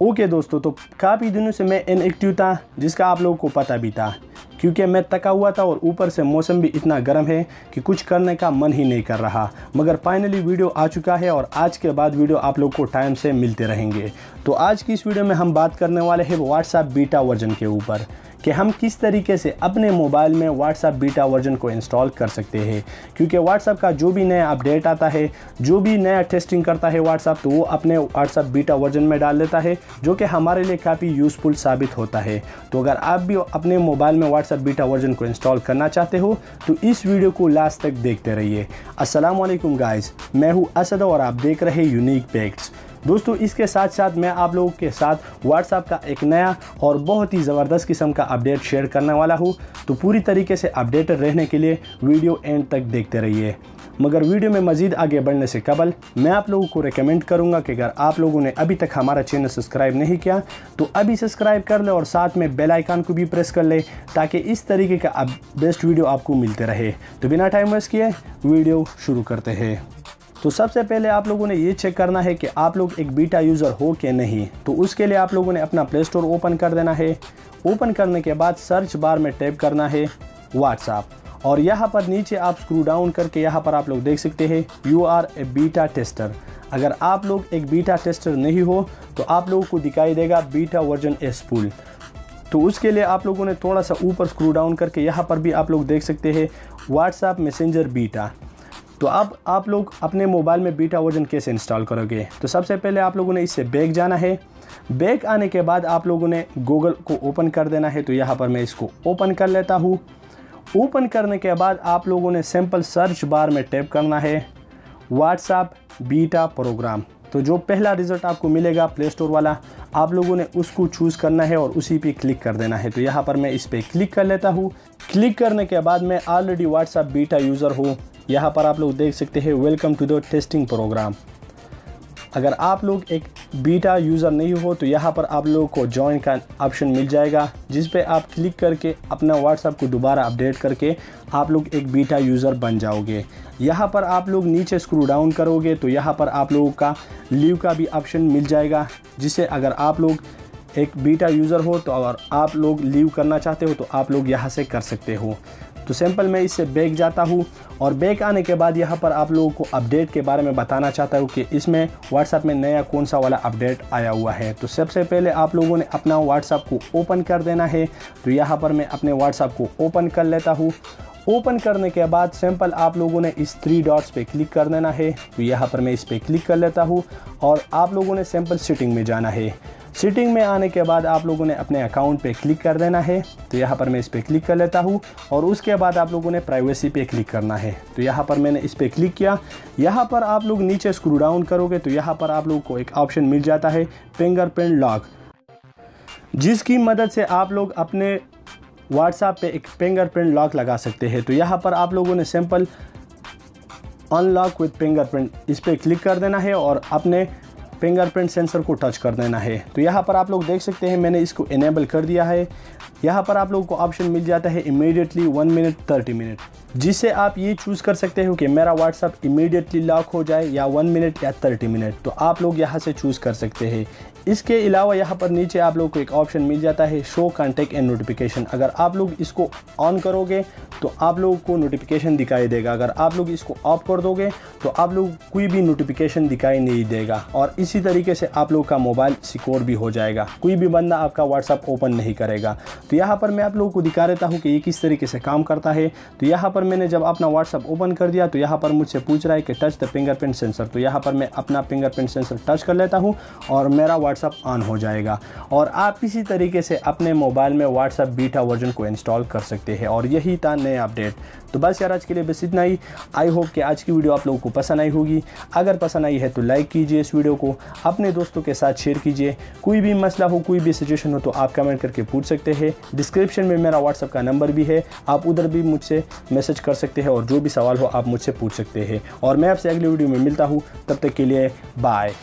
Okay दोस्तों, तो काफ़ी दिनों से मैं इनएक्टिव था, जिसका आप लोगों को पता भी था, क्योंकि मैं थका हुआ था और ऊपर से मौसम भी इतना गर्म है कि कुछ करने का मन ही नहीं कर रहा। मगर फाइनली वीडियो आ चुका है और आज के बाद वीडियो आप लोग को टाइम से मिलते रहेंगे। तो आज की इस वीडियो में हम बात करने वाले हैं व्हाट्सएप बीटा वर्जन के ऊपर, कि हम किस तरीके से अपने मोबाइल में व्हाट्सएप बीटा वर्जन को इंस्टॉल कर सकते हैं। क्योंकि व्हाट्सएप का जो भी नया अपडेट आता है, जो भी नया टेस्टिंग करता है व्हाट्सएप, तो वो अपने व्हाट्सएप बीटा वर्जन में डाल देता है, जो कि हमारे लिए काफ़ी यूज़फुल साबित होता है। तो अगर आप भी अपने मोबाइल में व्हाट्सएप बीटा वर्जन को इंस्टॉल करना चाहते हो तो इस वीडियो को लास्ट तक देखते रहिए। अस्सलाम वालेकुम गाइस, मैं हूँ असद और आप देख रहे हैं यूनिक फैक्ट्स। दोस्तों, इसके साथ साथ मैं आप लोगों के साथ व्हाट्सएप का एक नया और बहुत ही ज़बरदस्त किस्म का अपडेट शेयर करने वाला हूँ। तो पूरी तरीके से अपडेटेड रहने के लिए वीडियो एंड तक देखते रहिए। मगर वीडियो में मज़ीद आगे बढ़ने से कबल मैं आप लोगों को रेकमेंड करूंगा कि अगर आप लोगों ने अभी तक हमारा चैनल सब्सक्राइब नहीं किया तो अभी सब्सक्राइब कर ले और साथ में बेल आइकन को भी प्रेस कर ले, ताकि इस तरीके का बेस्ट वीडियो आपको मिलते रहे। तो बिना टाइम वेस्ट किए वीडियो शुरू करते हैं। तो सबसे पहले आप लोगों ने ये चेक करना है कि आप लोग एक बीटा यूज़र हो कि नहीं। तो उसके लिए आप लोगों ने अपना प्ले स्टोर ओपन कर देना है। ओपन करने के बाद सर्च बार में टाइप करना है व्हाट्सएप, और यहाँ पर नीचे आप स्क्रू डाउन करके यहाँ पर आप लोग देख सकते हैं you are a beta tester. अगर आप लोग एक बीटा टेस्टर नहीं हो तो आप लोगों को दिखाई देगा बीटा वर्जन एस फुल। तो उसके लिए आप लोगों ने थोड़ा सा ऊपर स्क्रू डाउन करके यहाँ पर भी आप लोग देख सकते हैं व्हाट्सएप मैसेंजर बीटा। तो अब आप लोग अपने मोबाइल में बीटा वर्जन कैसे इंस्टॉल करोगे। तो सबसे पहले आप लोगों ने इससे बैक जाना है। बैक आने के बाद आप लोगों ने गूगल को ओपन कर देना है। तो यहाँ पर मैं इसको ओपन कर लेता हूँ। ओपन करने के बाद आप लोगों ने सिंपल सर्च बार में टाइप करना है व्हाट्सएप बीटा प्रोग्राम। तो जो पहला रिज़ल्ट आपको मिलेगा प्ले स्टोर वाला, आप लोगों ने उसको चूज़ करना है और उसी पे क्लिक कर देना है। तो यहाँ पर मैं इस पर क्लिक कर लेता हूँ। क्लिक करने के बाद मैं ऑलरेडी व्हाट्सएप बीटा यूज़र हूँ। यहाँ पर आप लोग देख सकते हैं welcome to the testing program. अगर आप लोग एक बीटा यूज़र नहीं हो तो यहाँ पर आप लोगों को ज्वाइन का ऑप्शन मिल जाएगा, जिस पे आप क्लिक करके अपना व्हाट्सएप को दोबारा अपडेट करके आप लोग एक बीटा यूज़र बन जाओगे। यहाँ पर आप लोग नीचे स्क्रू डाउन करोगे तो यहाँ पर आप लोगों का लीव का भी ऑप्शन मिल जाएगा, जिससे अगर आप लोग एक बीटा यूज़र हो तो अगर आप लोग लीव करना चाहते हो तो आप लोग यहाँ से कर सकते हो। तो सिंपल मैं इससे बैक जाता हूँ और बैक आने के बाद यहाँ पर आप लोगों को अपडेट के बारे में बताना चाहता हूँ कि इसमें व्हाट्सएप में नया कौन सा वाला अपडेट आया हुआ है। तो सबसे पहले आप लोगों ने अपना व्हाट्सएप को ओपन कर देना है। तो यहाँ पर मैं अपने व्हाट्सएप को ओपन कर लेता हूँ। ओपन करने के बाद सिंपल आप लोगों ने इस 3 डॉट्स पे क्लिक कर देना है। तो यहाँ पर मैं इस पर क्लिक कर लेता हूँ और आप लोगों ने सिंपल सेटिंग में जाना है। सेटिंग में आने के बाद आप लोगों ने अपने अकाउंट पे क्लिक कर देना है। तो यहाँ पर मैं इस पर क्लिक कर लेता हूँ और उसके बाद आप लोगों ने प्राइवेसी पे क्लिक करना है। तो यहाँ पर मैंने इस पर क्लिक किया। यहाँ पर आप लोग नीचे स्क्रू डाउन करोगे तो यहाँ पर आप लोगों को एक ऑप्शन मिल जाता है फिंगरप्रिंट लॉक, जिसकी मदद से आप लोग अपने व्हाट्सएप पे एक फिंगरप्रिंट लॉक लगा सकते हैं। तो यहाँ पर आप लोगों ने सिंपल अनलॉक विद फिंगरप्रिंट इस पर क्लिक कर देना है और अपने फिंगरप्रिंट सेंसर को टच कर देना है। तो यहाँ पर आप लोग देख सकते हैं मैंने इसको इनेबल कर दिया है। यहाँ पर आप लोगों को ऑप्शन मिल जाता है इमीडिएटली 1 मिनट 30 मिनट, जिससे आप ये चूज़ कर सकते हो कि मेरा व्हाट्सएप इमीडिएटली लॉक हो जाए या 1 मिनट या 30 मिनट। तो आप लोग यहाँ से चूज़ कर सकते हैं। इसके अलावा यहाँ पर नीचे आप लोग को एक ऑप्शन मिल जाता है शो कॉन्टैक्ट एंड नोटिफिकेशन। अगर आप लोग इसको ऑन करोगे तो आप लोगों को नोटिफिकेशन दिखाई देगा। अगर आप लोग इसको ऑफ कर दोगे तो आप लोग कोई भी नोटिफिकेशन दिखाई नहीं देगा, और इसी तरीके से आप लोग का मोबाइल सिक्योर भी हो जाएगा। कोई भी बंदा आपका व्हाट्सएप ओपन नहीं करेगा। तो यहाँ पर मैं आप लोगों को दिखा देता हूँ कि ये किस तरीके से काम करता है। तो यहाँ पर मैंने जब अपना व्हाट्सएप ओपन कर दिया तो यहाँ पर मुझसे पूछ रहा है कि टच द फिंगरप्रिंट सेंसर। तो यहाँ पर मैं अपना फिंगरप्रिंट सेंसर टच कर लेता हूँ और मेरा व्हाट्सएप ऑन हो जाएगा। और आप इसी तरीके से अपने मोबाइल में व्हाट्सएप बीटा वर्जन को इंस्टॉल कर सकते हैं। और यही था नया अपडेट। तो बस यार आज के लिए बस इतना ही। आई होप कि आज की वीडियो आप लोगों को पसंद आई होगी। अगर पसंद आई है तो लाइक कीजिए इस वीडियो को, अपने दोस्तों के साथ शेयर कीजिए। कोई भी मसला हो, कोई भी सिचुएशन हो तो आप कमेंट करके पूछ सकते हैं। डिस्क्रिप्शन में मेरा व्हाट्सएप का नंबर भी है, आप उधर भी मुझसे मैसेज कर सकते हैं और जो भी सवाल हो आप मुझसे पूछ सकते हैं। और मैं आपसे अगली वीडियो में मिलता हूँ, तब तक के लिए बाय।